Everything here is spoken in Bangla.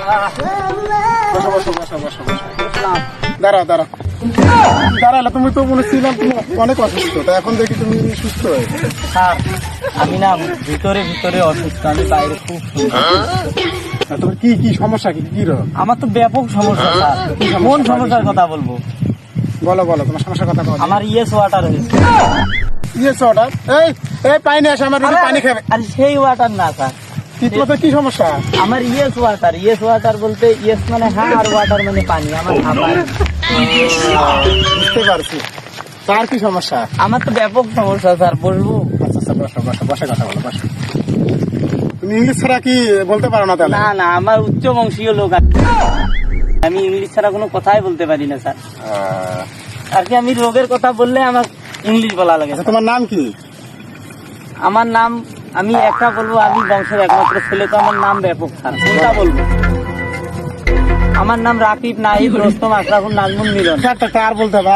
বসো বসো বসো বসো বসো। দাঁড়াও দাঁড়াও দাঁড়ালে, তুমি তো মনে ছিলাম তুমি অনেক অসুস্থ, তা এখন দেখি তুমি সুস্থ হয়ে। স্যার আমি না ভিতরে ভিতরে অসুস্থ, আমি বাইরে খুব সুস্থ। তোমার কি কি সমস্যা, কি কি রোগ? আমার তো ব্যাপক সমস্যা স্যার। কোন সমস্যার কথা বলবো? বলো বলো, তোমার সমস্যার কথা বলো। আমার ইয়েস ওয়াটার হয়েছে। ইয়েস অর্ডার, এই এই পানি আসে, আমার রোগী পানি খাবে। আর সেই ওয়াটার না স্যার, কি তোমার কি সমস্যা? আমার ইয়েস ওয়াটার। ইয়েস ওয়াটার বলতে ইয়েস মানে হ্যাঁ, আর ওয়াটার মানে পানি। আমার খাবার বুঝতে পারছি। তার কি সমস্যা? আমার তো ব্যাপক সমস্যা স্যার, বলবো? আচ্ছা আচ্ছা, বসো বসো, বসে কথা বলো, বসো। তুমি ইংলিশ ছাড়া কি বলতে পারো না তাহলে? না না, আমার উচ্চ বংশীয় লোক আছে, আমি ইংলিশ ছাড়া কোনো কথাই বলতে পারি না স্যার। আর কি আমি রোগের কথা বললে আমার ইংলিশ বলা লাগে। আচ্ছা, তোমার নাম কি? আমার নাম আমি একটা বলবো, আমি বংশের একমাত্র ছেলে, তো আমার নাম ব্যাপক স্যার, কোনটা বলবো? আমার নাম রাকিব নাহিদ রোস্তম আশরাফুল নাজমুল মিলন। আর বলতে হবে?